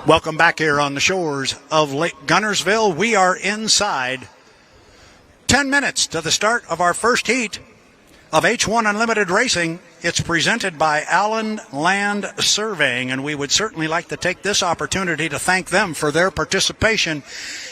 Welcome back here on the shores of Lake Guntersville. We are inside 10 minutes to the start of our first heat of H1 Unlimited Racing. It's presented by Allen Land Surveying, and we would certainly like to take this opportunity to thank them for their participation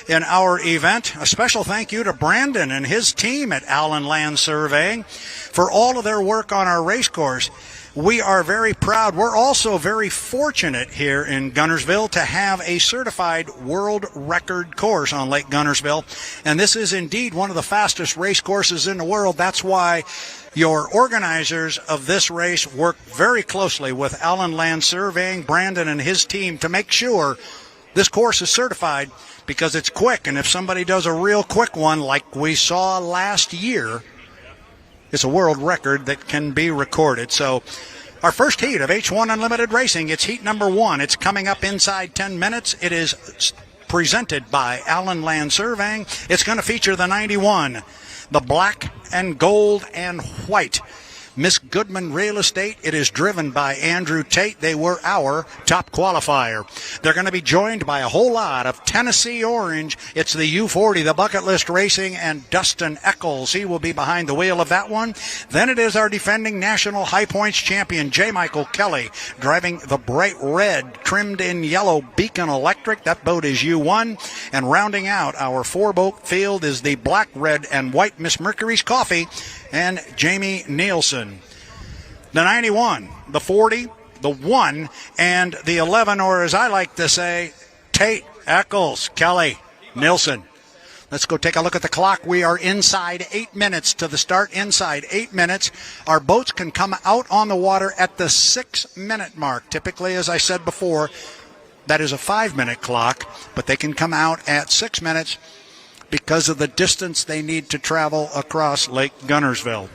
in our event. A special thank you to Brandon and his team at Allen Land Surveying for all of their work on our race course. We are very proud. We're also very fortunate here in Guntersville to have a certified world record course on Lake Guntersville. And this is indeed one of the fastest race courses in the world. That's why your organizers of this race work very closely with Allen Land Surveying, Brandon and his team, to make sure this course is certified, because it's quick. And if somebody does a real quick one like we saw last year, it's a world record that can be recorded. So our first heat of H1 Unlimited Racing, it's heat number 1. It's coming up inside 10 minutes. It is presented by Allen Land Surveying. It's going to feature the 91, the black and gold and white Miss Goodman Real Estate. It is driven by Andrew Tate. They were our top qualifier. They're going to be joined by a whole lot of Tennessee Orange. It's the U40, the Bucket List Racing, and Dustin Eccles. He will be behind the wheel of that one. Then it is our defending national high points champion, J. Michael Kelly, driving the bright red, trimmed in yellow Beacon Electric. That boat is U1. And rounding out our 4-boat field is the black, red, and white Miss Mercury's Coffee and Jamie Nielsen. The 91, the 40, the 1, and the 11, or as I like to say, Tate, Eccles, Kelly, Nielsen. Let's go take a look at the clock. We are inside 8 minutes to the start. Inside 8 minutes. Our boats can come out on the water at the 6-minute mark. Typically, as I said before, that is a 5-minute clock, but they can come out at 6 minutes because of the distance they need to travel across Lake Guntersville.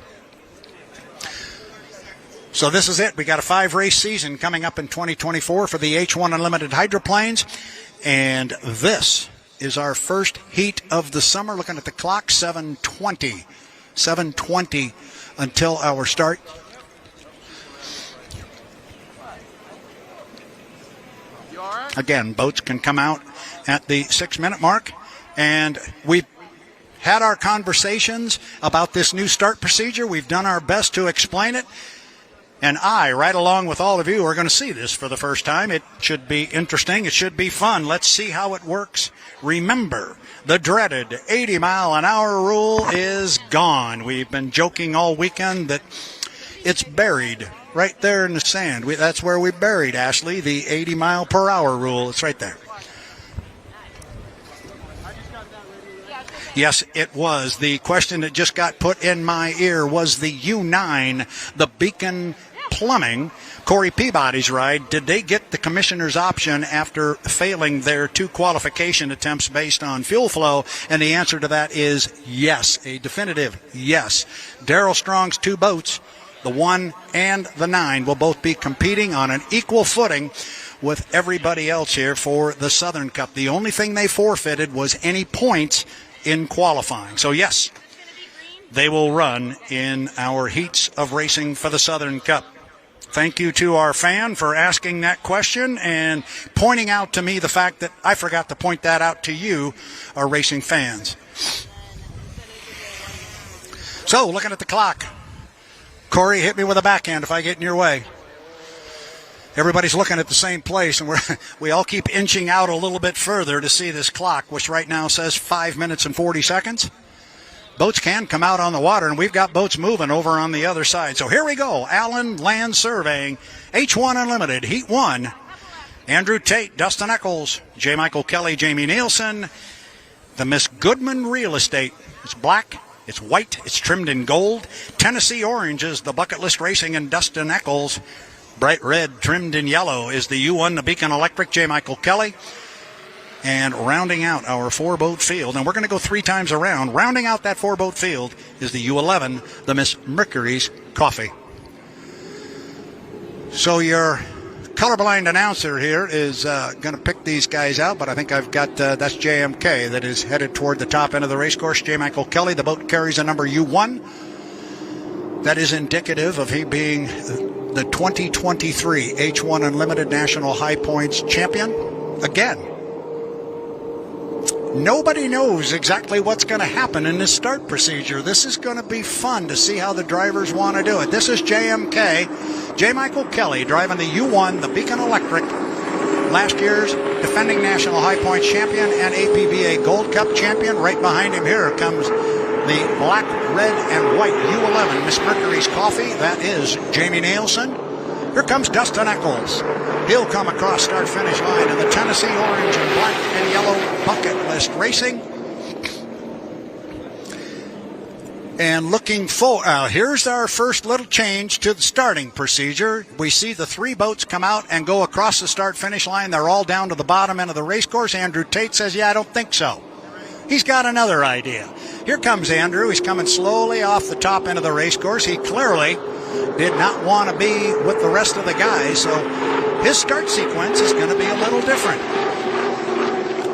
So this is it. We got a 5-race season coming up in 2024 for the H1 Unlimited Hydroplanes. And this is our first heat of the summer. Looking at the clock, 7:20. 7:20 until our start. Again, boats can come out at the 6-minute mark. And we've had our conversations about this new start procedure. We've done our best to explain it. And I, right along with all of you, are going to see this for the first time. It should be interesting. It should be fun. Let's see how it works. Remember, the dreaded 80-mile-an-hour rule is gone. We've been joking all weekend that it's buried right there in the sand. That's where we buried, Ashley, the 80-mile-per-hour rule. It's right there. Yes, it was. The question that just got put in my ear was the U9, the Beacon Plumbing, Corey Peabody's ride. Did they get the commissioner's option after failing their 2 qualification attempts based on fuel flow? And the answer to that is yes, a definitive yes. Darrell Strong's 2 boats, the 1 and the 9, will both be competing on an equal footing with everybody else here for the Southern Cup. The only thing they forfeited was any points in qualifying. So yes, they will run in our heats of racing for the Southern Cup. Thank you to our fan for asking that question and pointing out to me the fact that I forgot to point that out to you, our racing fans. So, looking at the clock, Corey, hit me with a backhand if I get in your way. Everybody's looking at the same place, and we all keep inching out a little bit further to see this clock, which right now says 5 minutes and 40 seconds. Boats can come out on the water, and we've got boats moving over on the other side. So here we go. Allen Land Surveying, H1 Unlimited, Heat 1. Andrew Tate, Dustin Eccles, J. Michael Kelly, Jamie Nielsen. The Miss Goodman Real Estate. It's black, it's white, it's trimmed in gold. Tennessee Orange is the Bucket List Racing and Dustin Eccles. Bright red, trimmed in yellow, is the U1, the Beacon Electric, J. Michael Kelly. And rounding out our 4-boat field, and we're going to go 3 times around, rounding out that 4-boat field is the U11, the Miss Mercury's Coffee. So your colorblind announcer here is going to pick these guys out, but I think I've got, that's JMK that is headed toward the top end of the race course. J. Michael Kelly, the boat carries a number U1. That is indicative of he being the 2023 H1 Unlimited National High Points champion. Again, nobody knows exactly what's going to happen in this start procedure. This is going to be fun to see how the drivers want to do it. This is JMK, J. Michael Kelly, driving the U1, the Beacon Electric, last year's defending National High Points champion and APBA Gold Cup champion. Right behind him here comes the black, red, and white U11 Miss Mercury's Coffee. That is Jamie Nielsen. Here comes Dustin Eccles. He'll come across start-finish line in the Tennessee orange and black and yellow Bucket List Racing. And looking forward, here's our first little change to the starting procedure. We see the three boats come out and go across the start-finish line. They're all down to the bottom end of the race course. Andrew Tate says, yeah, I don't think so. He's got another idea. Here comes Andrew. He's coming slowly off the top end of the race course. He clearly did not want to be with the rest of the guys, so his start sequence is going to be a little different.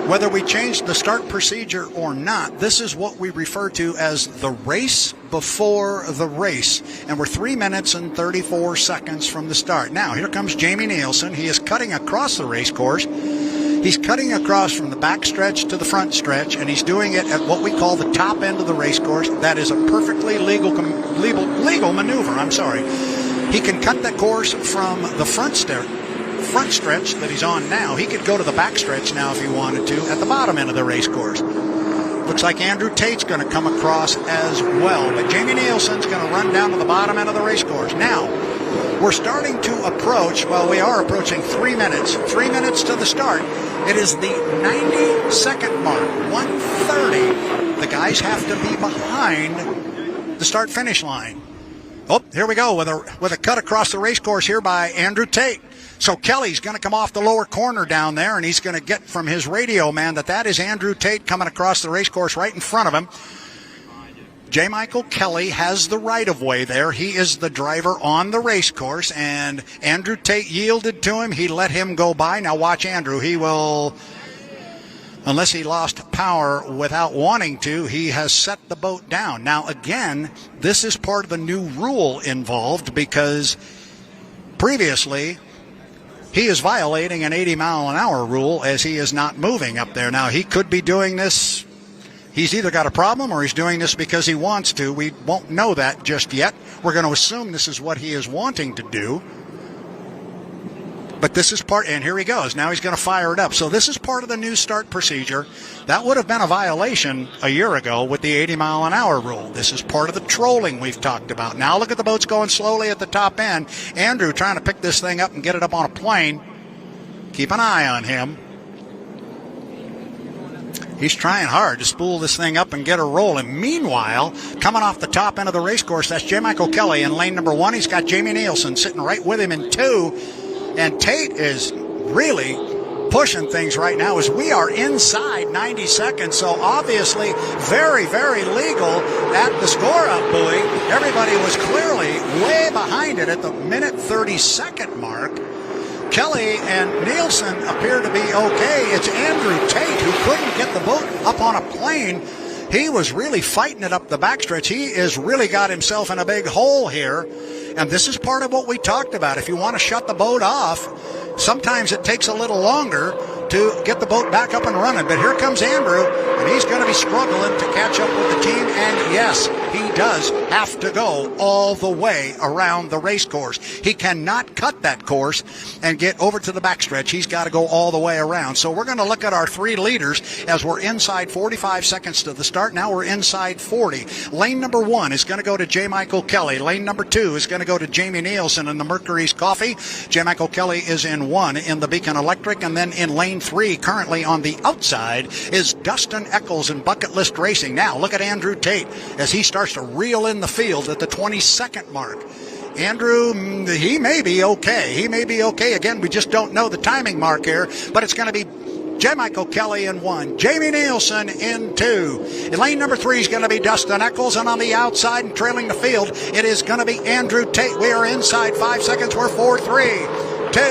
Whether we change the start procedure or not, this is what we refer to as the race before the race. And we're 3 minutes and 34 seconds from the start. Now, here comes Jamie Nielsen. He is cutting across the race course. He's cutting across from the back stretch to the front stretch, and he's doing it at what we call the top end of the race course. That is a perfectly legal maneuver. He can cut that course from the front stretch that he's on now. He could go to the back stretch now if he wanted to at the bottom end of the race course. Looks like Andrew Tate's going to come across as well, but Jamie Nielsen's going to run down to the bottom end of the race course. Now, we're starting to approach, we are approaching 3 minutes. 3 minutes to the start. It is the 90-second mark, 1:30. The guys have to be behind the start-finish line. Oh, here we go with a cut across the race course here by Andrew Tate. So Kelly's going to come off the lower corner down there, and he's going to get from his radio man that is Andrew Tate coming across the race course right in front of him. J. Michael Kelly has the right-of-way there. He is the driver on the race course, and Andrew Tate yielded to him. He let him go by. Now watch Andrew. He will, unless he lost power without wanting to, he has set the boat down. Now, again, this is part of the new rule involved because previously he is violating an 80-mile-an-hour rule as he is not moving up there. Now, he could be doing this. He's either got a problem or he's doing this because he wants to. We won't know that just yet. We're going to assume this is what he is wanting to do. But this is part, and here he goes. Now he's going to fire it up. So this is part of the new start procedure. That would have been a violation a year ago with the 80-mile-an-hour rule. This is part of the trolling we've talked about. Now look at the boats going slowly at the top end. Andrew trying to pick this thing up and get it up on a plane. Keep an eye on him. He's trying hard to spool this thing up and get her rolling. Meanwhile, coming off the top end of the race course, that's J. Michael Kelly in lane number 1. He's got Jamie Nielsen sitting right with him in 2. And Tate is really pushing things right now as we are inside 90 seconds. So obviously very, very legal at the score-up buoy. Everybody was clearly way behind it at the minute 30-second mark. Kelly and Nielsen appear to be okay. It's Andrew Tate who couldn't get the boat up on a plane. He was really fighting it up the backstretch. He has really got himself in a big hole here. And this is part of what we talked about. If you want to shut the boat off, sometimes it takes a little longer to get the boat back up and running. But here comes Andrew, and he's going to be struggling to catch up with the team. And yes, he does have to go all the way around the race course. He cannot cut that course and get over to the backstretch. He's got to go all the way around. So we're going to look at our three leaders as we're inside 45 seconds to the start. Now we're inside 40. Lane number 1 is going to go to J. Michael Kelly. Lane number 2 is going to go to Jamie Nielsen in the Mercury's Coffee. J. Michael Kelly is in 1 in the Beacon Electric. And then in lane 3, currently on the outside, is Dustin Eccles in Bucket List Racing. Now look at Andrew Tate as he starts to reel in the field at the 20-second mark. Andrew, he may be okay. He may be okay. Again, we just don't know the timing mark here, but it's going to be J. Michael Kelly in 1, Jamie Nielsen in 2. In lane number 3 is going to be Dustin Eccles, and on the outside and trailing the field, it is going to be Andrew Tate. We are inside 5 seconds. We're 4, 3, 2,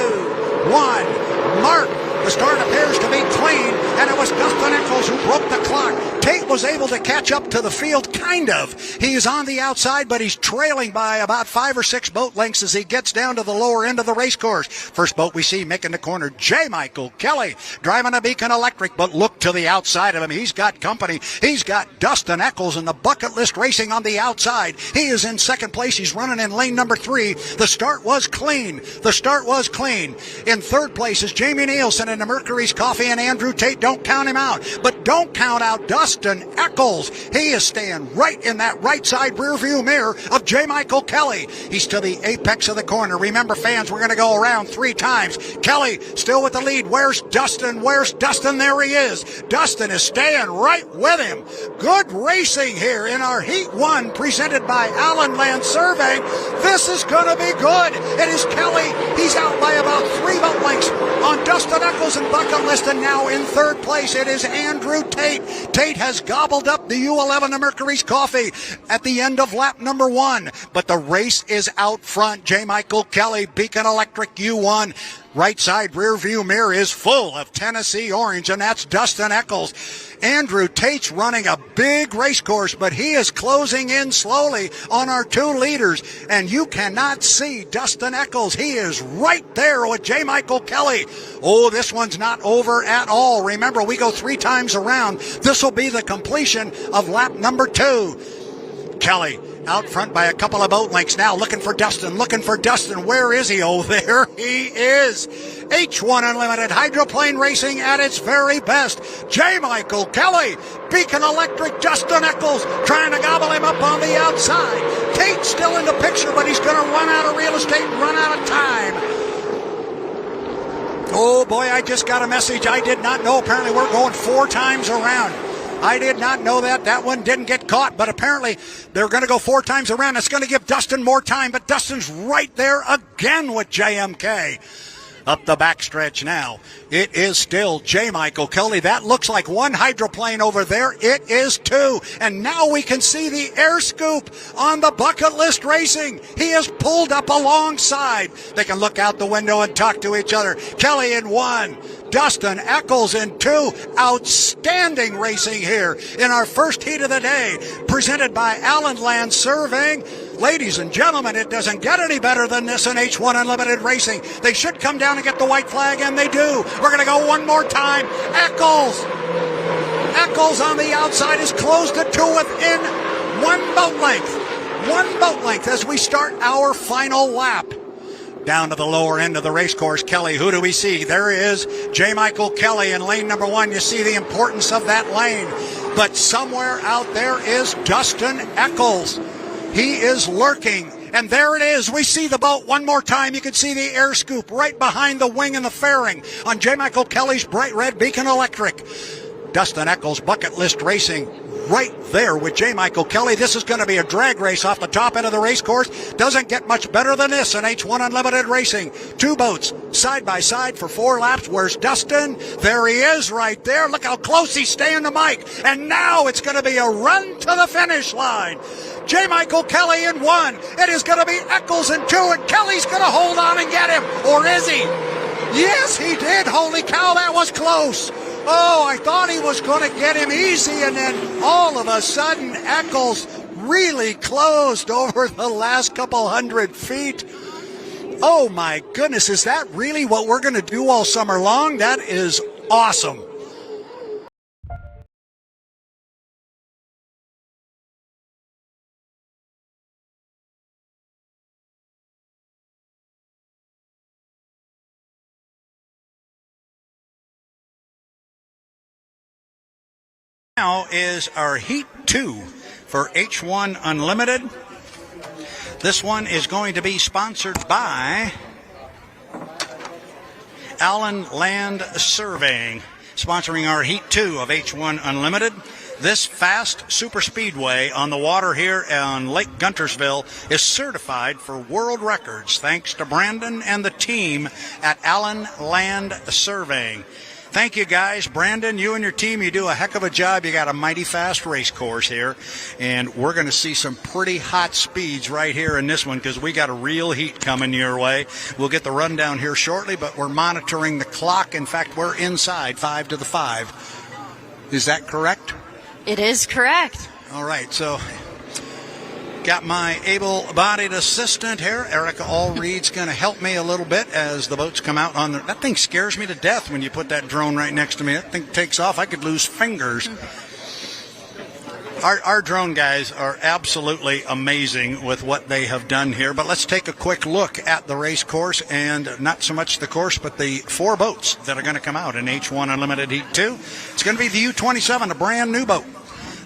1. Mark. The start appears to be clean, and it was Dustin Eccles who broke the clock. Tate was able to catch up to the field, kind of. He's on the outside, but he's trailing by about 5 or 6 boat lengths as he gets down to the lower end of the race course. First boat we see making the corner, J. Michael Kelly, driving a Beacon Electric, but look to the outside of him. He's got company. He's got Dustin Eccles in the Bucket List Racing on the outside. He is in second place. He's running in lane number 3. The start was clean. In third place is Jamie Nielsen in the Mercury's Coffee, and Andrew Tate. Don't count him out, but don't count out Dustin Eccles. He is staying right in that right side rear view mirror of J. Michael Kelly. He's to the apex of the corner. Remember, fans, we're going to go around 3 times. Kelly still with the lead. Where's Dustin? There he is. Dustin is staying right with him. Good racing here in our Heat 1 presented by Allen Land Surveying. This is going to be good. It is Kelly. He's out by about 3 boat lengths on Dustin Eccles and Bucket List, and now in third place it is Andrew Tate. Tate has gobbled up the U11 of Mercury's Coffee at the end of lap number 1, but the race is out front. J. Michael Kelly, Beacon Electric U1. Right side rear view mirror is full of Tennessee Orange, and that's Dustin Eccles. Andrew Tate's running a big race course, but he is closing in slowly on our 2 leaders, and you cannot see Dustin Eccles. He is right there with J. Michael Kelly. Oh, this one's not over at all. Remember, we go 3 times around. This will be the completion of lap number 2. Kelly out front by a couple of boat lengths now, looking for Dustin. Where is he? Oh, there he is. H1 Unlimited Hydroplane Racing at its very best. J. Michael Kelly, Beacon Electric, Dustin Eccles trying to gobble him up on the outside. Tate's still in the picture, but he's going to run out of real estate and run out of time. Oh boy, I just got a message I did not know. Apparently we're going 4 times around. I did not know that. That one didn't get caught, but apparently they're going to go 4 times around. It's going to give Dustin more time, but Dustin's right there again with JMK. Up the backstretch now. It is still J. Michael Kelly. That looks like 1 hydroplane over there. It is 2. And now we can see the air scoop on the Bucket List Racing. He is pulled up alongside. They can look out the window and talk to each other. Kelly in 1. Dustin Eccles in 2. Outstanding racing here in our first heat of the day, presented by Allen Land Surveying. Ladies and gentlemen, it doesn't get any better than this in H1 Unlimited Racing. They should come down and get the white flag, and they do. We're going to go one more time. Eccles on the outside is closed to 2 within 1 boat length. 1 boat length as we start our final lap. Down to the lower end of the race course, Kelly, who do we see? There is J. Michael Kelly in lane number 1. You see the importance of that lane. But somewhere out there is Dustin Eccles. He is lurking. And there it is. We see the boat one more time. You can see the air scoop right behind the wing and the fairing on J. Michael Kelly's bright red Beacon Electric. Dustin Eccles, Bucket List Racing, right there with J. Michael Kelly. This is going to be a drag race off the top end of the race course. Doesn't get much better than this in H1 Unlimited Racing. 2 boats side by side for 4 laps. Where's Dustin? There he is right there. Look how close he's staying to Mike. And now it's going to be a run to the finish line. J. Michael Kelly in 1. It is going to be Eccles in 2, and Kelly's going to hold on and get him. Or is he? Yes, he did. Holy cow, that was close. Oh, I thought he was going to get him easy, and then all of a sudden, Eccles really closed over the last couple hundred feet. Oh, my goodness, is that really what we're going to do all summer long? That is awesome. Now is our Heat 2 for H1 Unlimited. This one is going to be sponsored by Allen Land Surveying, sponsoring our Heat 2 of H1 Unlimited. This fast super speedway on the water here on Lake Guntersville is certified for world records thanks to Brandon and the team at Allen Land Surveying. Thank you, guys. Brandon, you and your team, you do a heck of a job. You got a mighty fast race course here, and we're going to see some pretty hot speeds right here in this one because we got a real heat coming your way. We'll get the rundown here shortly, but we're monitoring the clock. In fact, we're inside 5 to the 5. Is that correct? It is correct. All right, so got my able-bodied assistant here. Erica Allreed's going to help me a little bit as the boats come out on the... That thing scares me to death when you put that drone right next to me. That thing takes off. I could lose fingers. Our drone guys are absolutely amazing with what they have done here. But let's take a quick look at the race course, and not so much the course, but the 4 boats that are going to come out in H1 Unlimited Heat 2. It's going to be the U-27, a brand new boat.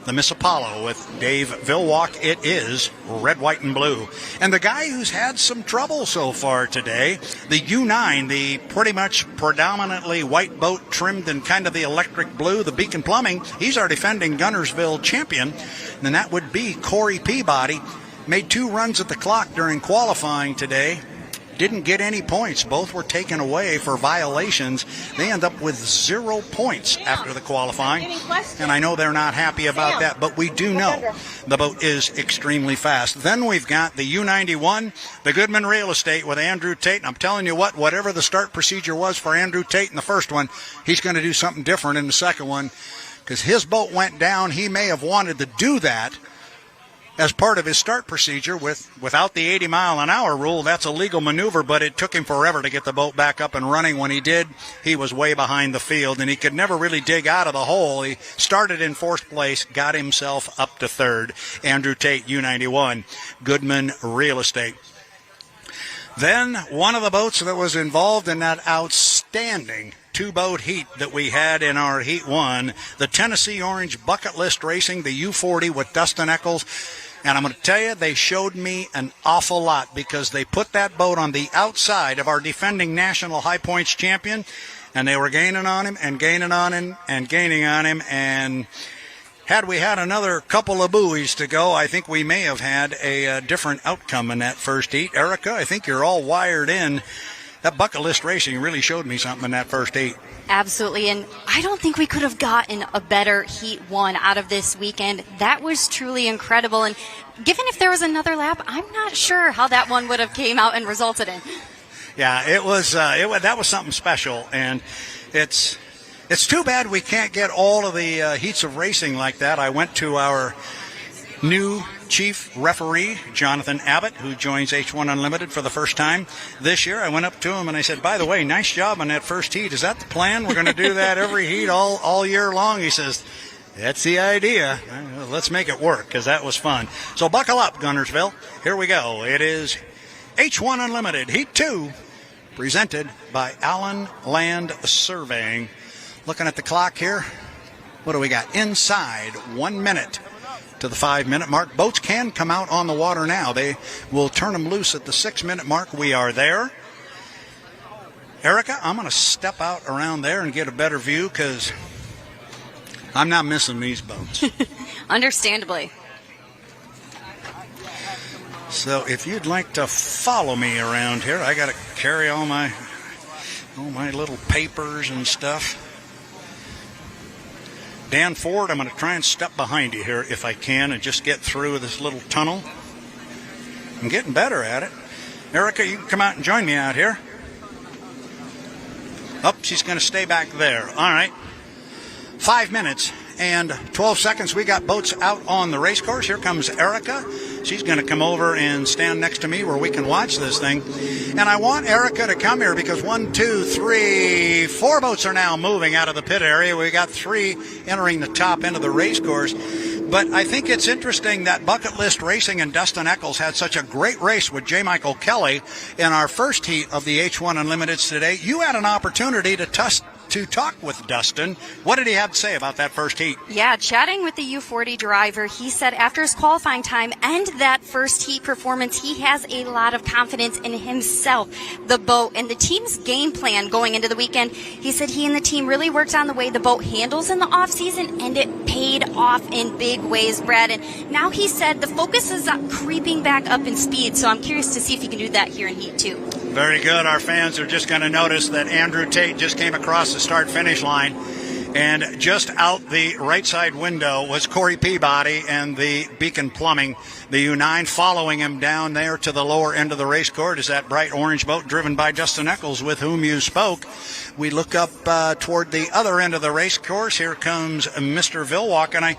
The Miss Apollo with Dave Villwock. It is red, white, and blue. And the guy who's had some trouble so far today, the U9, the pretty much predominantly white boat trimmed in kind of the electric blue, the Beacon Plumbing, he's our defending Guntersville champion, and that would be Corey Peabody. Made 2 runs at the clock during qualifying today. Didn't get any points. Both were taken away for violations. They end up with 0 points after the qualifying. And I know they're not happy about that, but we do know the boat is extremely fast. Then we've got the U91, the Goodman Real Estate with Andrew Tate. And I'm telling you what, whatever the start procedure was for Andrew Tate in the first one, he's going to do something different in the second one, because his boat went down. He may have wanted to do that as part of his start procedure without the 80-mile-an-hour rule. That's a legal maneuver, but it took him forever to get the boat back up and running. When he did, he was way behind the field, and he could never really dig out of the hole. He started in 4th place, got himself up to 3rd. Andrew Tate, U91, Goodman Real Estate. Then one of the boats that was involved in that outstanding 2-boat heat that we had in our Heat 1, the Tennessee Orange Bucket List Racing, the U40 with Dustin Eccles. And I'm going to tell you, they showed me an awful lot, because they put that boat on the outside of our defending national high points champion, and they were gaining on him and gaining on him and gaining on him. And had we had another couple of buoys to go, I think we may have had a different outcome in that first heat. Erica, I think you're all wired in. That Bucket List Racing really showed me something in that first heat. Absolutely, and I don't think we could have gotten a better Heat 1 out of this weekend. That was truly incredible, and given if there was another lap, I'm not sure how that one would have came out and resulted in. Yeah, it was that was something special, and it's too bad we can't get all of the heats of racing like that. I went to our new chief referee, Jonathan Abbott, who joins H1 Unlimited for the first time this year. I went up to him and I said, by the way, nice job on that first heat. Is that the plan? We're going to do that every heat all year long? He says, that's the idea. Let's make it work, because that was fun. So buckle up, Guntersville. Here we go. It is H1 Unlimited Heat 2, presented by Allen Land Surveying. Looking at the clock here, what do we got? Inside 1 minute to the 5-minute mark. Boats can come out on the water now. They will turn them loose at the 6-minute mark. We are there. Erica, I'm going to step out around there and get a better view, because I'm not missing these boats. Understandably. So if you'd like to follow me around here, I got to carry all my little papers and stuff. Dan Ford, I'm going to try and step behind you here if I can and just get through this little tunnel. I'm getting better at it. Erica, you can come out and join me out here. Oh, she's going to stay back there. All right. 5 minutes and 12 seconds. We got boats out on the race course. Here comes Erica. She's going to come over and stand next to me where we can watch this thing. And I want Erica to come here, because 1, 2, 3, 4 boats are now moving out of the pit area. We got 3 entering the top end of the race course. But I think it's interesting that Bucket List Racing and Dustin Eccles had such a great race with J. Michael Kelly in our first heat of the H1 Unlimiteds today. You had an opportunity to talk with Dustin. What did he have to say about that first heat? Yeah, chatting with the U40 driver, he said after his qualifying time and that first heat performance, he has a lot of confidence in himself, the boat, and the team's game plan going into the weekend. He said he and the team really worked on the way the boat handles in the off-season, and it paid off in big ways, Brad. And now he said the focus is creeping back up in speed, so I'm curious to see if he can do that here in Heat 2. Very good. Our fans are just going to notice that Andrew Tate just came across the start-finish line, and just out the right side window was Corey Peabody and the Beacon Plumbing, the U9, following him down there to the lower end of the race course is that bright orange boat driven by Dustin Eccles, with whom you spoke. We look up toward the other end of the race course. Here comes Mr. Villwock, and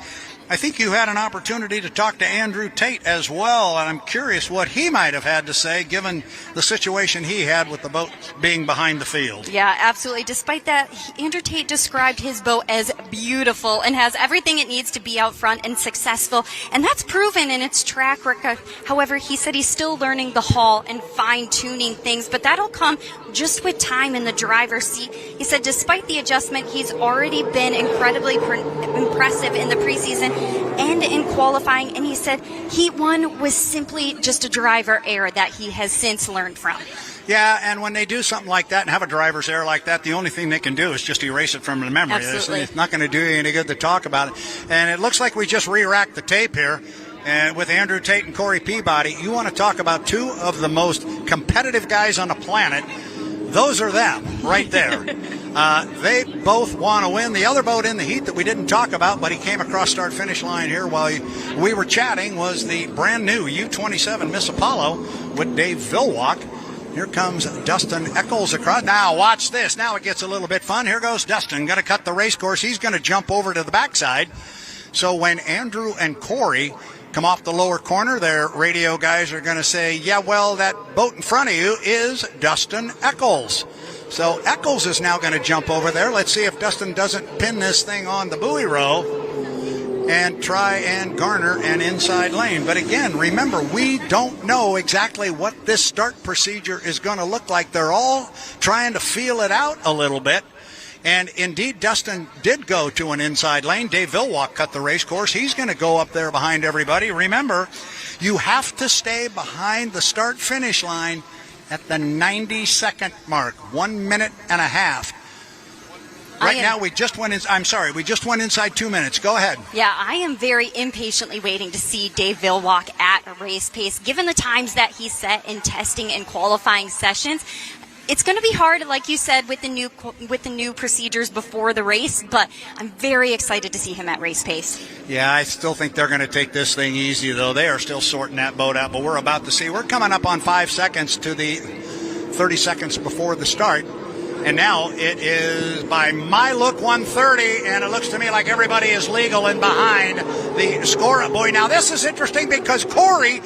I think you had an opportunity to talk to Andrew Tate as well, and I'm curious what he might have had to say given the situation he had with the boat being behind the field. Yeah, absolutely. Despite that, Andrew Tate described his boat as beautiful and has everything it needs to be out front and successful, and that's proven in its track record. However, he said he's still learning the hull and fine-tuning things, but that'll come just with time in the driver's seat. He said despite the adjustment, he's already been incredibly impressive in the preseason and in qualifying, and he said Heat 1 was simply just a driver error that he has since learned from. Yeah, and when they do something like that and have a driver's error like that, the only thing they can do is just erase it from the memory. Absolutely. It's not going to do you any good to talk about it. And it looks like we just re-racked the tape here. And with Andrew Tate and Corey Peabody, you want to talk about two of the most competitive guys on the planet. Those are them right there. They both want to win. The other boat in the heat that we didn't talk about, but he came across start-finish line here while we were chatting, was the brand-new U-27 Miss Apollo with Dave Villwock. Here comes Dustin Eccles across. Now, watch this. Now it gets a little bit fun. Here goes Dustin. Going to cut the race course. He's going to jump over to the backside. So when Andrew and Corey come off the lower corner, their radio guys are going to say, yeah, well, that boat in front of you is Dustin Eccles. So Eccles is now going to jump over there. Let's see if Dustin doesn't pin this thing on the buoy row and try and garner an inside lane. But again, remember, we don't know exactly what this start procedure is going to look like. They're all trying to feel it out a little bit. And indeed, Dustin did go to an inside lane. Dave Villwock cut the race course. He's going to go up there behind everybody. Remember, you have to stay behind the start-finish line at the 90-second mark, 1 minute and a half. Right now, we just went inside 2 minutes. Go ahead. Yeah, I am very impatiently waiting to see Dave Villwock at a race pace. Given the times that he set in testing and qualifying sessions, it's going to be hard, like you said, with the new procedures before the race, but I'm very excited to see him at race pace. Yeah, I still think they're going to take this thing easy, though. They are still sorting that boat out, but we're about to see. We're coming up on 5 seconds to the 30 seconds before the start. And now it is, by my look, 130, and it looks to me like everybody is legal and behind the score-up buoy. Now, this is interesting because Corey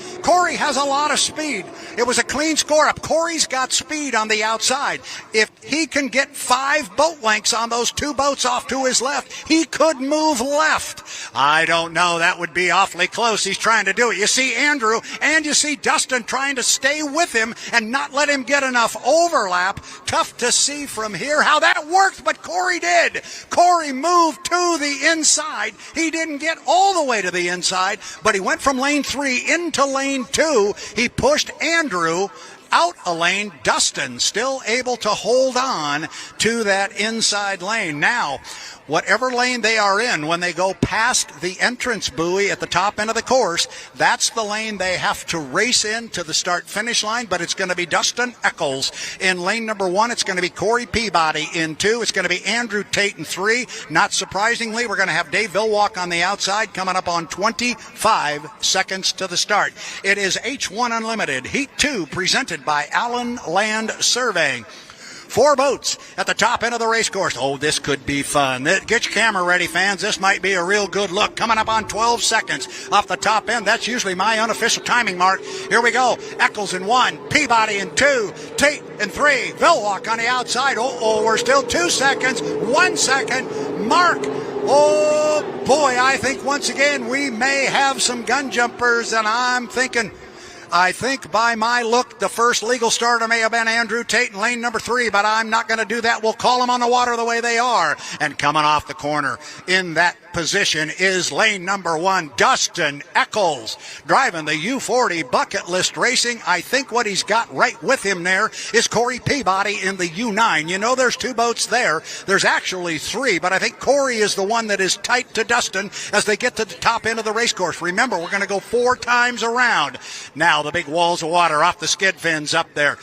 has a lot of speed. It was a clean score-up. Corey's got speed on the outside. If he can get 5 boat lengths on those 2 boats off to his left, he could move left. I don't know. That would be awfully close. He's trying to do it. You see Andrew and you see Dustin trying to stay with him and not let him get enough overlap. Tough to see from here how that worked, but Corey did. Corey moved to the inside. He didn't get all the way to the inside, but he went from lane 3 into lane 2. He pushed Andrew out a lane. Dustin still able to hold on to that inside lane. Now, whatever lane they are in, when they go past the entrance buoy at the top end of the course, that's the lane they have to race in to the start-finish line, but it's going to be Dustin Eccles in lane number 1. It's going to be Corey Peabody in 2. It's going to be Andrew Tate in 3. Not surprisingly, we're going to have Dave Villwock on the outside coming up on 25 seconds to the start. It is H1 Unlimited, Heat 2, presented by Allen Land Surveying. 4 boats at the top end of the race course. Oh, this could be fun. Get your camera ready, fans. This might be a real good look. Coming up on 12 seconds off the top end. That's usually my unofficial timing mark. Here we go. Eccles in 1, Peabody in 2, Tate in 3, Villwock on the outside. We're still 2 seconds, 1 second. Mark. Oh, boy, I think once again we may have some gun jumpers, and I think by my look, the first legal starter may have been Andrew Tate in lane number 3, but I'm not going to do that. We'll call them on the water the way they are. And coming off the corner in that position is lane number 1, Dustin Eccles, driving the U40 Bucket List Racing. I think what he's got right with him there is Corey Peabody in the U9. You know there's 2 boats there. There's actually 3, but I think Corey is the one that is tight to Dustin as they get to the top end of the race course. Remember, we're going to go 4 times around. Now the big walls of water off the skid fins up there.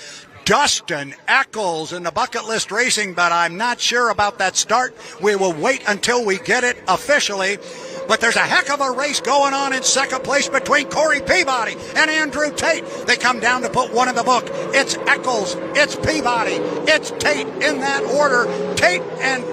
Dustin Eccles in the Bucket List Racing, but I'm not sure about that start. We will wait until we get it officially. But there's a heck of a race going on in second place between Corey Peabody and Andrew Tate. They come down to put one in the book. It's Eccles, it's Peabody, it's Tate in that order. Tate and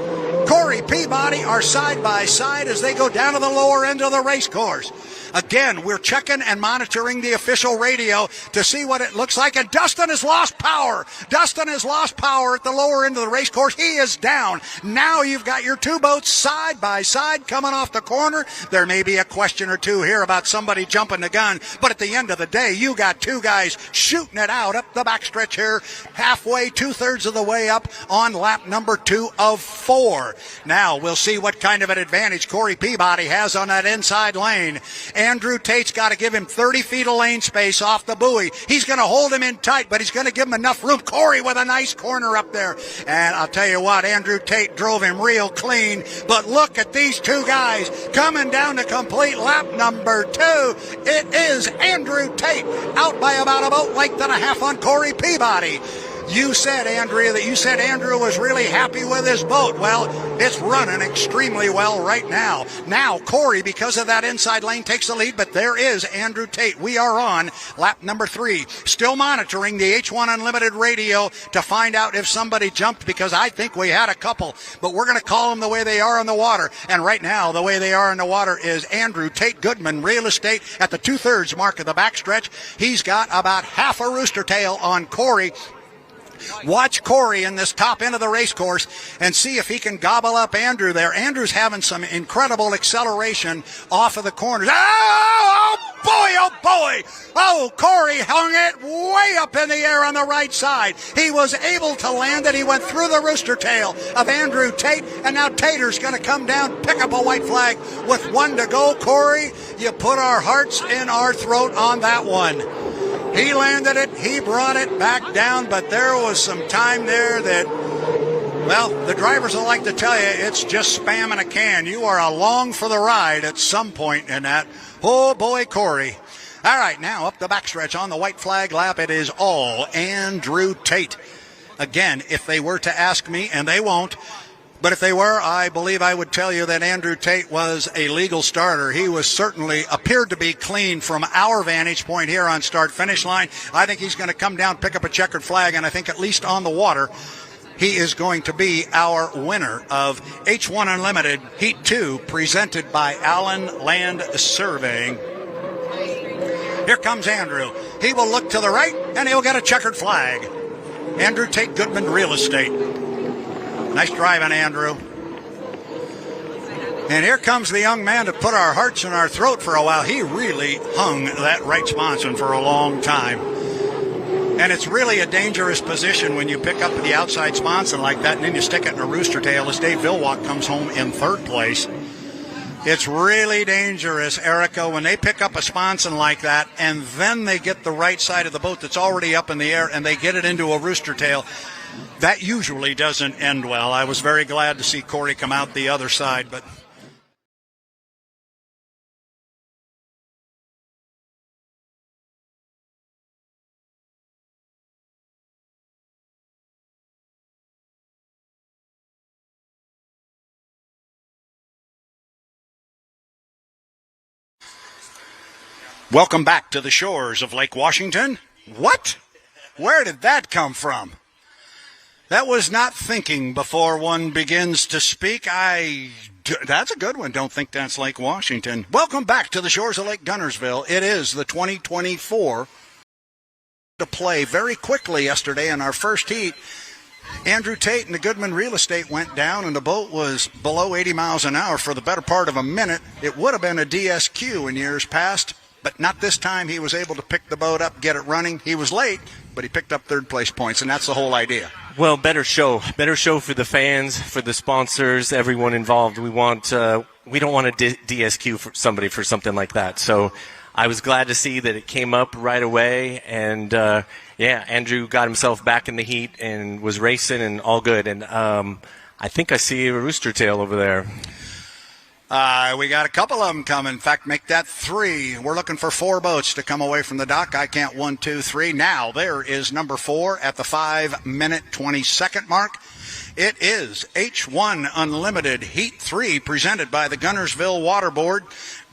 Corey Peabody are side by side as they go down to the lower end of the race course. Again, we're checking and monitoring the official radio to see what it looks like. And Dustin has lost power. Dustin has lost power at the lower end of the race course. He is down. Now you've got your two boats side by side coming off the corner. There may be a question or two here about somebody jumping the gun, but at the end of the day, you got two guys shooting it out up the backstretch here, halfway, 2/3 of the way up on lap number 2 of 4. Now we'll see what kind of an advantage Corey Peabody has on that inside lane. Andrew Tate's got to give him 30 feet of lane space off the buoy. He's going to hold him in tight, but he's going to give him enough room. Corey with a nice corner up there. And I'll tell you what, Andrew Tate drove him real clean. But look at these two guys coming down to complete lap number 2. It is Andrew Tate out by about a boat length and a half on Corey Peabody. You said, Andrea, that you said Andrew was really happy with his boat. Well, it's running extremely well right now. Now, Corey, because of that inside lane, takes the lead, but there is Andrew Tate. We are on lap number 3. Still monitoring the H1 Unlimited radio to find out if somebody jumped, because I think we had a couple, but we're going to call them the way they are on the water. And right now, the way they are in the water is Andrew Tate Goodman Real Estate at the 2/3 mark of the backstretch. He's got about half a rooster tail on Corey. Watch Corey in this top end of the race course and see if he can gobble up Andrew there. Andrew's having some incredible acceleration off of the corners. Oh boy, oh boy. Oh, Corey hung it way up in the air on the right side. He was able to land it. He went through the rooster tail of Andrew Tate, and now Tater's going to come down, pick up a white flag with 1 to go. Corey, you put our hearts in our throat on that one. He landed it, he brought it back down, but there was some time there that, well, the drivers will like to tell you it's just spamming a can. You are along for the ride at some point in that. Oh, boy, Corey. All right, now up the backstretch on the white flag lap, it is all Andrew Tate. Again, if they were to ask me, and they won't, but if they were, I believe I would tell you that Andrew Tate was a legal starter. He was certainly appeared to be clean from our vantage point here on start-finish line. I think he's going to come down, pick up a checkered flag, and I think at least on the water, he is going to be our winner of H1 Unlimited Heat 2, presented by Allen Land Surveying. Here comes Andrew. He will look to the right, and he'll get a checkered flag. Andrew Tate Goodman Real Estate. Nice driving, Andrew. And here comes the young man to put our hearts in our throat for a while. He really hung that right sponson for a long time. And it's really a dangerous position when you pick up the outside sponson like that and then you stick it in a rooster tail as Dave Villwalk comes home in 3rd place. It's really dangerous, Erica, when they pick up a sponson like that and then they get the right side of the boat that's already up in the air and they get it into a rooster tail. That usually doesn't end well. I was very glad to see Corey come out the other side, but welcome back to the shores of Lake Washington. What? Where did that come from? That was not thinking before one begins to speak. That's a good one. Don't think that's Lake Washington. Welcome back to the shores of Lake Guntersville. It is the 2024 to play very quickly yesterday in our first heat. Andrew Tate and the Goodman Real Estate went down, and the boat was below 80 miles an hour for the better part of a minute. It would have been a DSQ in years past, but not this time. He was able to pick the boat up, get it running. He was late, but he picked up 3rd place points, and that's the whole idea. Well, better show for the fans, for the sponsors, everyone involved. We don't want to DSQ for somebody for something like that. So I was glad to see that it came up right away, and Andrew got himself back in the heat and was racing and all good. And I think I see a rooster tail over there. We got a couple of them coming. In fact, make that 3. We're looking for 4 boats to come away from the dock. I count 1, 2, 3. Now there is number 4 at the 5-minute 20-second mark. It is H1 Unlimited Heat 3 presented by the Guntersville Water Board.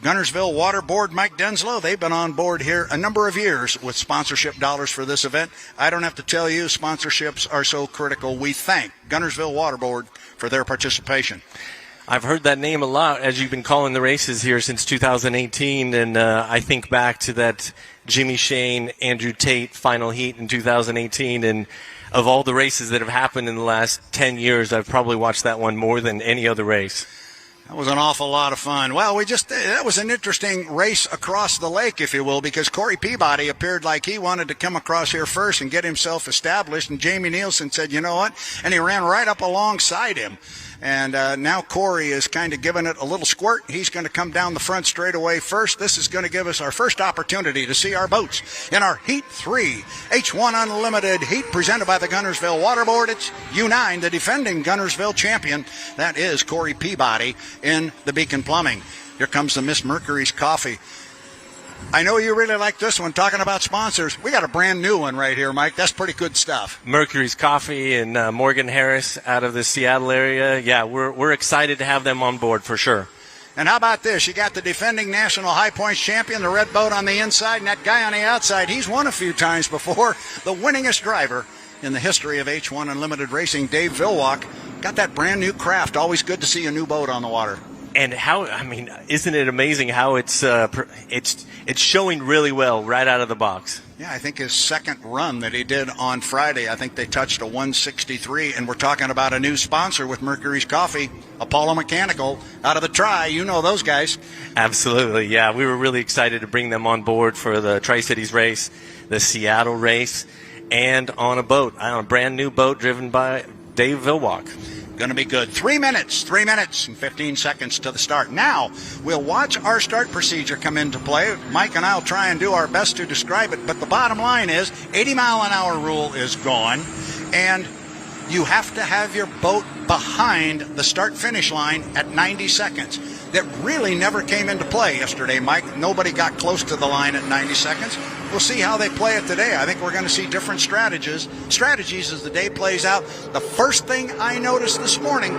Guntersville Water Board, Mike Denslow, they've been on board here a number of years with sponsorship dollars for this event. I don't have to tell you, sponsorships are so critical. We thank Guntersville Water Board for their participation. I've heard that name a lot as you've been calling the races here since 2018, and I think back to that Jimmy Shane, Andrew Tate final heat in 2018, and of all the races that have happened in the last 10 years, I've probably watched that one more than any other race. That was an awful lot of fun. Well, that was an interesting race across the lake, if you will, because Corey Peabody appeared like he wanted to come across here first and get himself established, and Jamie Nielsen said, you know what? And he ran right up alongside him. And now Corey is kind of giving it a little squirt. He's going to come down the front straightaway first. This is going to give us our first opportunity to see our boats in our Heat 3 H1 Unlimited Heat presented by the Guntersville Waterboard. It's U9, the defending Guntersville champion. That is Corey Peabody in the Beacon Plumbing. Here comes the Miss Mercury's Coffee. I know you really like this one. Talking about sponsors, we got a brand new one right here, Mike. That's pretty good stuff. Mercury's Coffee and Morgan Harris out of the Seattle area. Yeah, we're excited to have them on board for sure. And how about this? You got the defending national high points champion, the red boat on the inside, and that guy on the outside. He's won a few times before. The winningest driver in the history of H1 Unlimited Racing, Dave Vilwalk, got that brand new craft. Always good to see a new boat on the water. And isn't it amazing how it's showing really well right out of the box? Yeah, I think his second run that he did on Friday, I think they touched a 163, and we're talking about a new sponsor with Mercury's Coffee, Apollo Mechanical, out of the Tri. You know those guys. Absolutely, yeah. We were really excited to bring them on board for the Tri-Cities race, the Seattle race, and on a brand new boat driven by Dave Vilwalk. Going to be good. 3 minutes and 15 seconds to the start. Now, we'll watch our start procedure come into play. Mike and I will try and do our best to describe it, but the bottom line is 80-mile-an-hour rule is gone, and you have to have your boat behind the start-finish line at 90 seconds. That really never came into play yesterday, Mike. Nobody got close to the line at 90 seconds. We'll see how they play it today. I think we're going to see different strategies as the day plays out. The first thing I noticed this morning,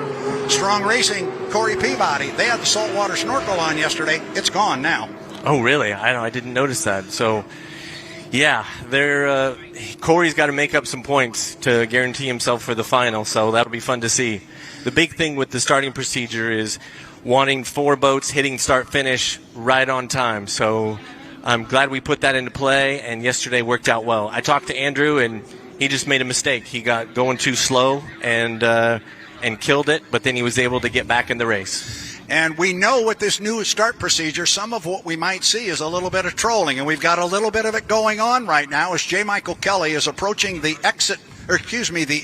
Strong Racing, Corey Peabody, they had the saltwater snorkel on yesterday. It's gone now. Oh, really? I didn't notice that. So, yeah, Corey's got to make up some points to guarantee himself for the final, so that'll be fun to see. The big thing with the starting procedure is wanting 4 boats hitting start-finish right on time. So I'm glad we put that into play, and yesterday worked out well. I talked to Andrew, and he just made a mistake. He got going too slow and killed it, but then he was able to get back in the race. And we know with this new start procedure, some of what we might see is a little bit of trolling, and we've got a little bit of it going on right now as J. Michael Kelly is approaching the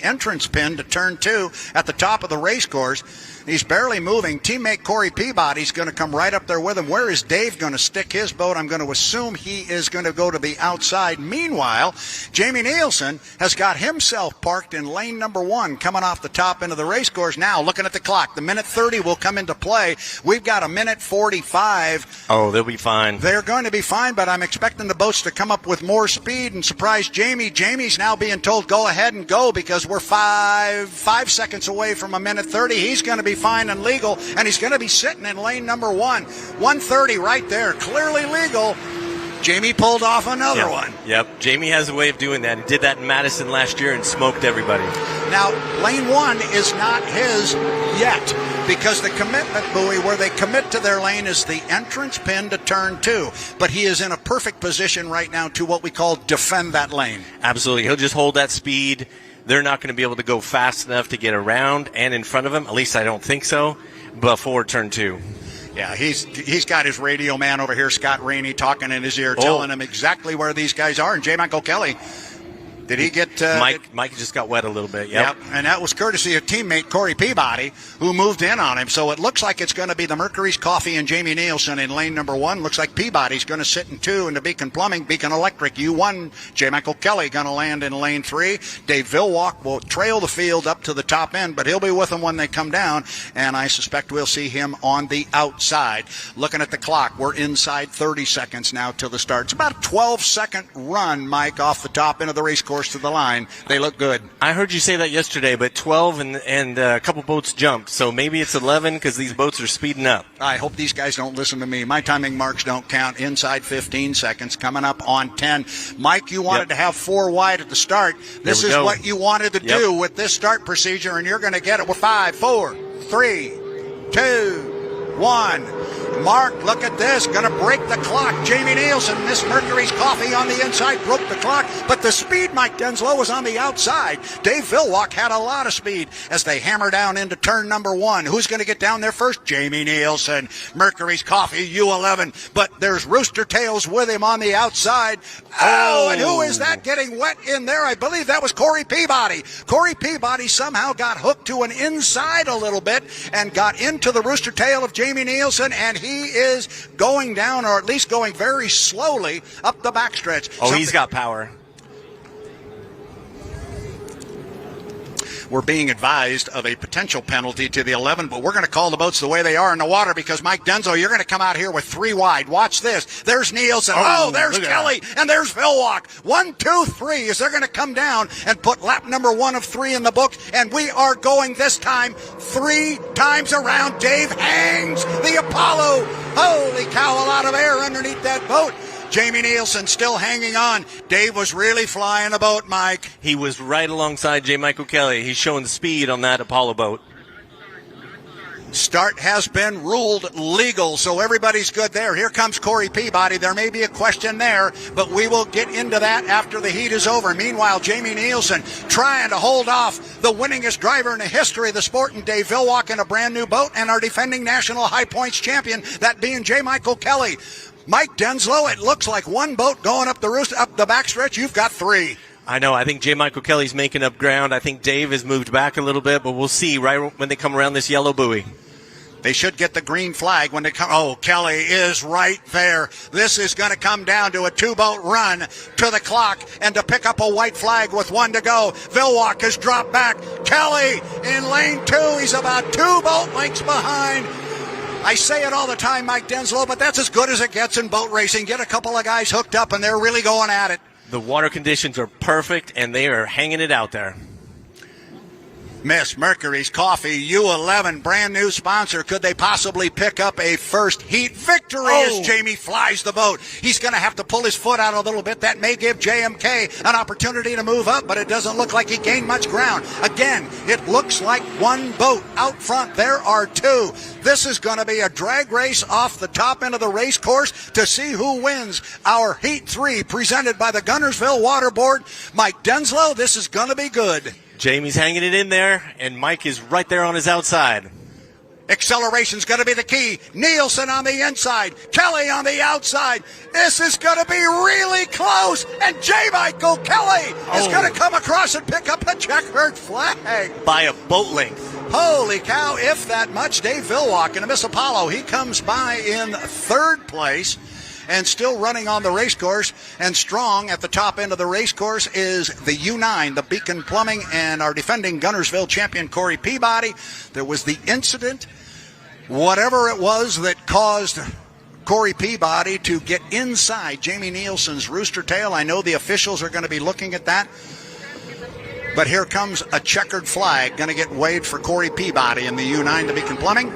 entrance pin to turn 2 at the top of the race course. He's barely moving. Teammate Corey Peabody's going to come right up there with him. Where is Dave going to stick his boat? I'm going to assume he is going to go to the outside. Meanwhile, Jamie Nielsen has got himself parked in lane number 1 coming off the top end of the race course. Now, looking at the clock, the minute 30 will come into play. We've got a minute 45. Oh, they'll be fine. They're going to be fine, but I'm expecting the boats to come up with more speed and surprise Jamie. Jamie's now being told, go ahead and go because we're five seconds away from a minute 30. He's going to be fine and legal, and he's going to be sitting in lane number 1. 130 right there, clearly legal. Jamie pulled off another one. Yep, Jamie has a way of doing that. He did that in Madison last year and smoked everybody. Now, lane 1 is not his yet because the commitment buoy where they commit to their lane is the entrance pin to turn 2. But he is in a perfect position right now to what we call defend that lane. Absolutely. He'll just hold that speed. They're not going to be able to go fast enough to get around and in front of him. At least I don't think so. Before turn 2. Yeah, he's got his radio man over here, Scott Rainey, talking in his ear, telling him exactly where these guys are. And J. Michael Kelly, did he get... Mike just got wet a little bit, yep. And that was courtesy of teammate Corey Peabody, who moved in on him. So it looks like it's going to be the Mercury's Coffee and Jamie Nielsen in lane number 1. Looks like Peabody's going to sit in 2 in the Beacon Plumbing, Beacon Electric U1. J. Michael Kelly going to land in lane 3. Dave Vilwalk will trail the field up to the top end, but he'll be with them when they come down, and I suspect we'll see him on the outside. Looking at the clock, we're inside 30 seconds now till the start. It's about a 12-second run, Mike, off the top end of the race course course to the line. They look good. I heard you say that yesterday, but 12 and a couple boats jumped, so maybe it's 11 because these boats are speeding up. I hope these guys don't listen to me. My timing marks don't count. Inside 15 seconds, coming up on 10. Mike, you wanted to have 4 wide at the start. This is what you wanted to do with this start procedure, and you're going to get it with 5, 4, 3, 2, 1. Mark, look at this. Going to break the clock. Jamie Nielsen, Miss Mercury's Coffee on the inside, broke the clock. But the speed, Mike Denslow, was on the outside. Dave Villwock had a lot of speed as they hammer down into turn number 1. Who's going to get down there first? Jamie Nielsen, Mercury's Coffee, U11. But there's Rooster Tails with him on the outside. Oh, and who is that getting wet in there? I believe that was Corey Peabody. Corey Peabody somehow got hooked to an inside a little bit and got into the Rooster Tail of Jamie Nielsen, and he is going down, or at least going very slowly up the backstretch. He's got power. We're being advised of a potential penalty to the 11, but we're going to call the boats the way they are in the water because, Mike Denslow, you're going to come out here with 3 wide. Watch this. There's Nielsen. There's Kelly. And there's Villwock. 1, 2, 3 is they're going to come down and put lap number 1 of 3 in the book, and we are going this time 3 times around. Dave hangs the Apollo. Holy cow, a lot of air underneath that boat. Jamie Nielsen still hanging on. Dave was really flying the boat, Mike. He was right alongside J. Michael Kelly. He's showing speed on that Apollo boat. Start has been ruled legal, so everybody's good there. Here comes Corey Peabody. There may be a question there, but we will get into that after the heat is over. Meanwhile, Jamie Nielsen trying to hold off the winningest driver in the history of the sport, and Dave Villwock in a brand new boat, and our defending national high points champion, that being J. Michael Kelly. Mike Denslow, it looks like 1 boat going up the backstretch. You've got 3. I know. I think J. Michael Kelly's making up ground. I think Dave has moved back a little bit, but we'll see right when they come around this yellow buoy. They should get the green flag when they come. Oh, Kelly is right there. This is going to come down to a 2-boat run to the clock and to pick up a white flag with 1 to go. Villwock has dropped back. Kelly in lane 2. He's about 2 boat lengths behind. I say it all the time, Mike Denslow, but that's as good as it gets in boat racing. Get a couple of guys hooked up, and they're really going at it. The water conditions are perfect, and they are hanging it out there. Miss Mercury's Coffee, U11, brand new sponsor. Could they possibly pick up a first heat victory as Jamie flies the boat? He's going to have to pull his foot out a little bit. That may give JMK an opportunity to move up, but it doesn't look like he gained much ground. Again, it looks like 1 boat out front. There are 2. This is going to be a drag race off the top end of the race course to see who wins our Heat 3 presented by the Guntersville Water Board. Mike Denslow, this is going to be good. Jamie's hanging it in there, and Mike is right there on his outside. Acceleration's going to be the key. Nielsen on the inside. Kelly on the outside. This is going to be really close. And J. Michael Kelly is going to come across and pick up a checkered flag. By a boat length. Holy cow, if that much. Dave Villwock in a Miss Apollo. He comes by in 3rd place. And still running on the race course and strong at the top end of the race course is the U9, the Beacon Plumbing, and our defending Guntersville champion, Corey Peabody. There was the incident, whatever it was that caused Corey Peabody to get inside Jamie Nielsen's Rooster Tail. I know the officials are going to be looking at that. But here comes a checkered flag going to get waved for Corey Peabody in the U9, the Beacon Plumbing.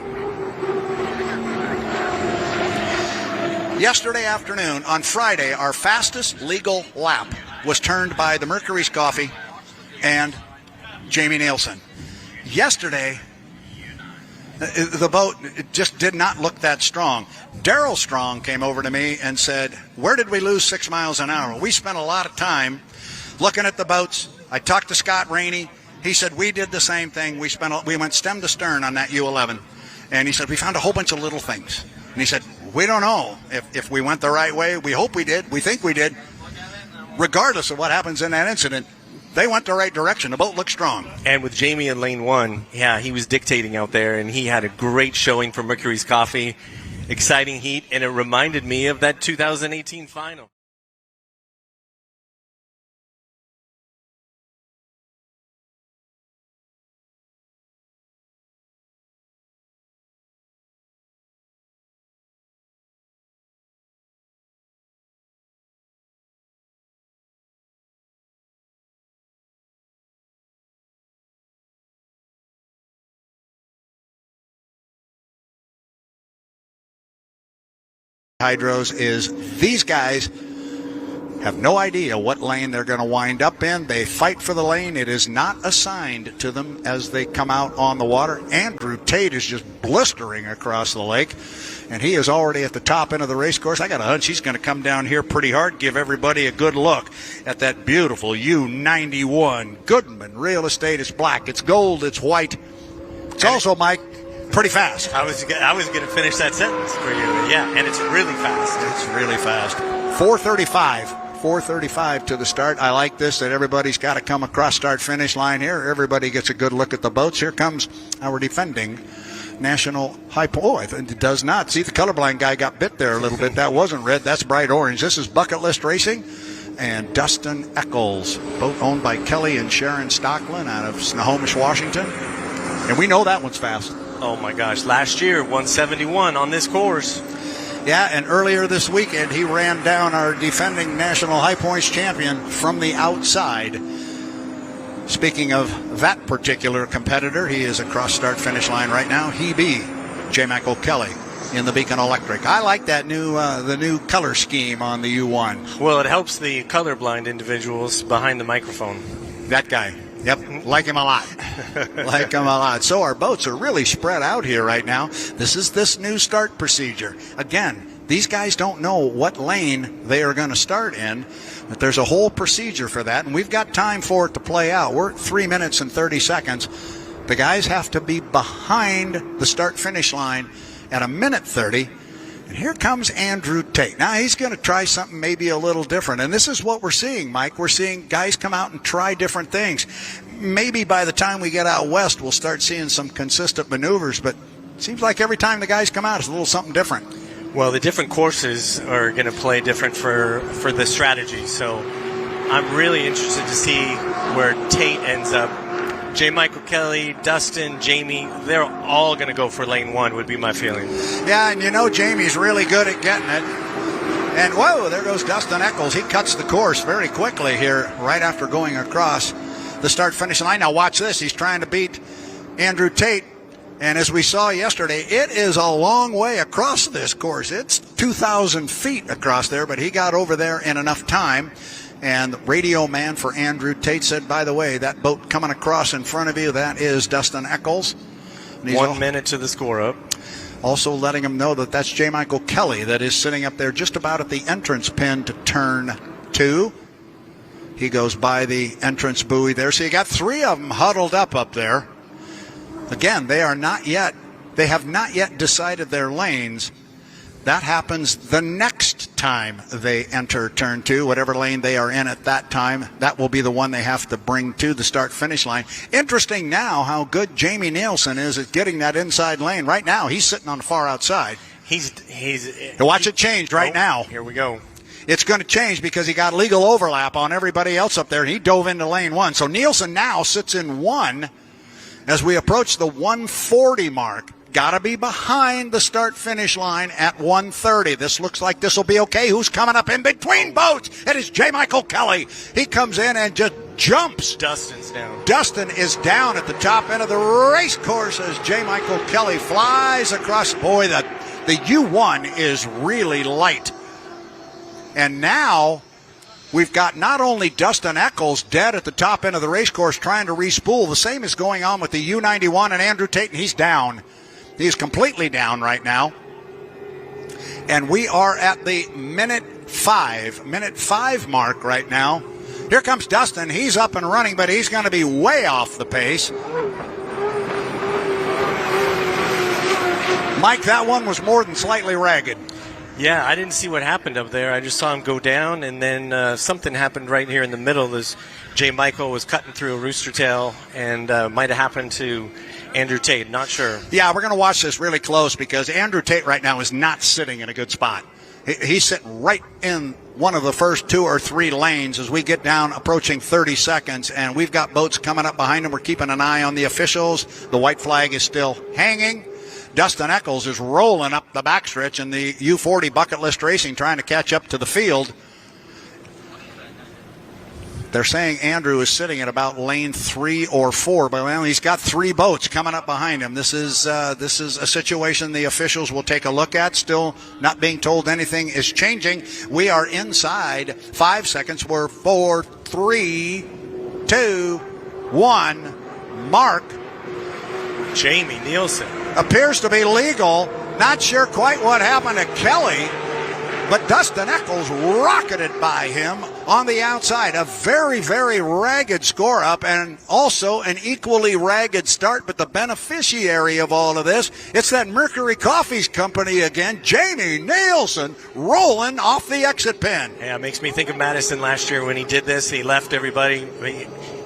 Yesterday afternoon, on Friday, our fastest legal lap was turned by the Mercury's Coffee and Jamie Nielsen. Yesterday, the boat just did not look that strong. Darrell Strong came over to me and said, where did we lose 6 miles an hour? We spent a lot of time looking at the boats. I talked to Scott Rainey. He said, we did the same thing. We went stem to stern on that U11. And he said, we found a whole bunch of little things. And he said, we don't know if we went the right way. We hope we did. We think we did. Regardless of what happens in that incident, they went the right direction. The boat looked strong. And with Jamie in lane 1, he was dictating out there, and he had a great showing for Mercury's Coffee. Exciting heat, and it reminded me of that 2018 final. Hydros is these guys have no idea what lane they're going to wind up in. They fight for the lane. It is not assigned to them as they come out on the water. Andrew Tate is just blistering across the lake, and he is already at the top end of the race course. I got a hunch he's going to come down here pretty hard, give everybody a good look at that beautiful U91. Goodman Real Estate. It's black, it's gold, it's white. It's also, Mike, pretty fast. I was going to finish that sentence for you. Yeah, and it's really fast. It's really fast. 4:35 to the start. I like this, that everybody's got to come across start-finish line here. Everybody gets a good look at the boats. Here comes our defending national high point. Oh, it does not. See, the colorblind guy got bit there a little bit. That wasn't red. That's bright orange. This is Bucket List Racing and Dustin Eccles, boat owned by Kelly and Sharon Stocklin out of Snohomish, Washington. And we know that one's fast. Oh, my gosh. Last year, 171 on this course. Yeah, and earlier this weekend, he ran down our defending national high points champion from the outside. Speaking of that particular competitor, he is across start-finish line right now. He be J. Michael Kelly in the Beacon Electric. I like that the new color scheme on the U1. Well, it helps the colorblind individuals behind the microphone. That guy. Yep, like him a lot. Like him a lot. So our boats are really spread out here right now. This is this new start procedure. Again, these guys don't know what lane they are going to start in, but there's a whole procedure for that, and we've got time for it to play out. We're at 3 minutes and 30 seconds. The guys have to be behind the start-finish line at 1:30. And here comes Andrew Tate. Now, he's going to try something maybe a little different. And this is what we're seeing, Mike. We're seeing guys come out and try different things. Maybe by the time we get out west, we'll start seeing some consistent maneuvers. But it seems like every time the guys come out, it's a little something different. Well, the different courses are going to play different for the strategy. So I'm really interested to see where Tate ends up. J. Michael Kelly, Dustin, Jamie, they're all going to go for lane 1 would be my feeling. Yeah, and you know Jamie's really good at getting it. And, whoa, there goes Dustin Eccles. He cuts the course very quickly here right after going across the start-finish line. Now watch this. He's trying to beat Andrew Tate. And as we saw yesterday, it is a long way across this course. It's 2,000 feet across there, but he got over there in enough time. And the radio man for Andrew Tate said, by the way, that boat coming across in front of you, that is Dustin Eccles. 1 minute to the score up. Also letting him know that that's J. Michael Kelly that is sitting up there just about at the entrance pin to turn 2. He goes by the entrance buoy there. So you got 3 of them huddled up there. Again, they have not yet decided their lanes. That happens the next time they enter turn 2, whatever lane they are in at that time. That will be the one they have to bring to the start-finish line. Interesting now how good Jamie Nielsen is at getting that inside lane. Right now, he's sitting on the far outside. Watch it change right now. Here we go. It's going to change because he got legal overlap on everybody else up there, and he dove into lane 1. So Nielsen now sits in 1 as we approach the 140 mark. Got to be behind the start-finish line at 1:30. This looks like this will be okay. Who's coming up in between boats? It is J. Michael Kelly. He comes in and just jumps. Dustin's down. Dustin is down at the top end of the race course as J. Michael Kelly flies across. Boy, the U1 is really light. And now we've got not only Dustin Eccles dead at the top end of the race course trying to respool. The same is going on with the U91 and Andrew Tate, and he's down. He's completely down right now. And we are at the minute 5 mark right now. Here comes Dustin. He's up and running, but he's going to be way off the pace. Mike, that one was more than slightly ragged. Yeah, I didn't see what happened up there. I just saw him go down, and then something happened right here in the middle. As J. Michael was cutting through a rooster tail, and might have happened to Andrew Tate. Not sure. Yeah, we're going to watch this really close because Andrew Tate right now is not sitting in a good spot. He's sitting right in one of the first 2 or 3 lanes as we get down approaching 30 seconds, and we've got boats coming up behind him. We're keeping an eye on the officials. The white flag is still hanging. Dustin Eccles is rolling up the backstretch in the U40 Bucket List Racing, trying to catch up to the field. They're saying Andrew is sitting at about lane 3 or 4, but well, he's got 3 boats coming up behind him. This is a situation the officials will take a look at. Still not being told anything is changing. We are inside 5 seconds. We're 4, 3, 2, 1. Mark. Jamie Nielsen. Appears to be legal. Not sure quite what happened to Kelly, but Dustin Eccles rocketed by him on the outside. A very, very ragged score up and also an equally ragged start. But the beneficiary of all of this, it's that Mercury Coffees Company again. Jamie Nielsen rolling off the exit pin. Yeah, it makes me think of Madison last year when he did this. He left everybody.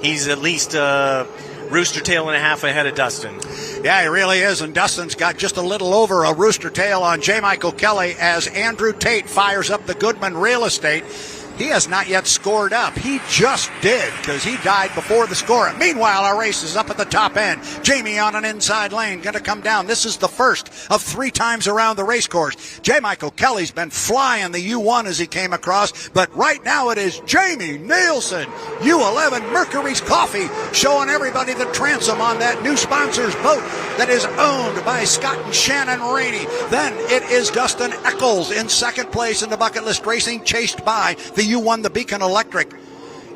He's at least rooster tail and a half ahead of Dustin. Yeah, he really is, and Dustin's got just a little over a rooster tail on J. Michael Kelly as Andrew Tate fires up the Goodman Real Estate. He has not yet scored up. He just did because he died before the score. Meanwhile, our race is up at the top end. Jamie on an inside lane, going to come down. This is the first of 3 times around the race course. J. Michael Kelly's been flying the U1 as he came across, but right now it is Jamie Nielsen, U11 Mercury's Coffee, showing everybody the transom on that new sponsor's boat that is owned by Scott and Shannon Rainey. Then it is Dustin Eccles in second place in the Bucket List Racing, chased by the U1, the Beacon Electric.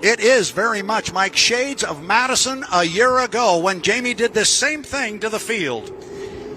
It is very much, Mike, shades of Madison a year ago when Jamie did this same thing to the field.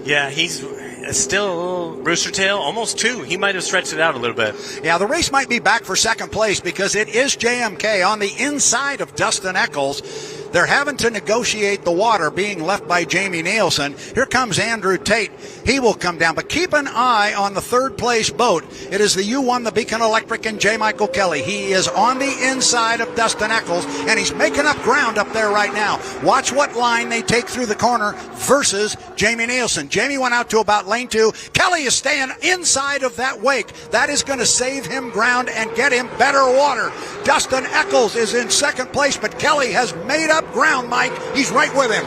Yeah, he's still a little rooster tail, almost 2. He might have stretched it out a little bit. Yeah, the race might be back for second place because it is JMK on the inside of Dustin Eccles. They're having to negotiate the water being left by Jamie Nielsen. Here comes Andrew Tate. He will come down, but keep an eye on the third place boat. It is the U1, the Beacon Electric, and J. Michael Kelly. He is on the inside of Dustin Eccles, and he's making up ground up there right now. Watch what line they take through the corner versus Jamie Nielsen. Jamie went out to about lane 2. Kelly is staying inside of that wake. That is going to save him ground and get him better water. Dustin Eccles is in second place, but Kelly has made up ground, Mike. He's right with him.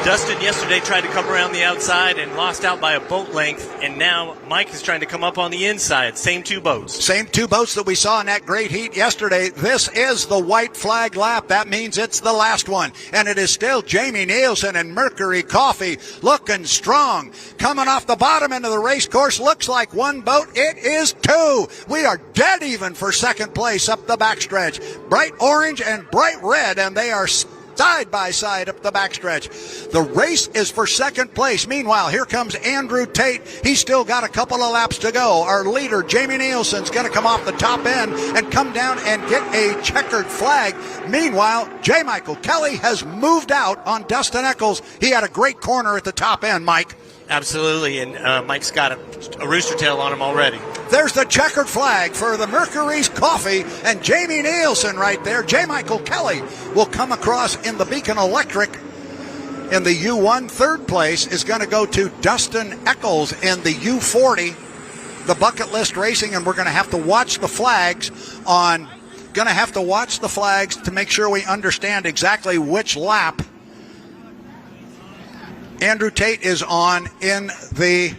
Dustin yesterday tried to come around the outside and lost out by a boat length, and now Mike is trying to come up on the inside. Same 2 boats. Same 2 boats that we saw in that great heat yesterday. This is the white flag lap. That means it's the last one. And it is still Jamie Nielsen and Mercury Coffee looking strong. Coming off the bottom end of the race course. Looks like 1 boat. It is 2. We are dead even for second place up the backstretch. Bright orange and bright red, and they are side by side up the backstretch. The race is for second place. Meanwhile, here comes Andrew Tate. He's still got a couple of laps to go. Our leader, Jamie Nielsen's going to come off the top end and come down and get a checkered flag. Meanwhile, J. Michael Kelly has moved out on Dustin Eccles. He had a great corner at the top end, Mike. Absolutely, and Mike's got a rooster tail on him already. There's the checkered flag for the Mercury's Coffee and Jamie Nielsen right there. J. Michael Kelly will come across in the Beacon Electric in the U1. Third place is going to go to Dustin Eccles in the U40, the Bucket List Racing, and we're going to have to watch the flags to make sure we understand exactly which lap Andrew Tate is on in the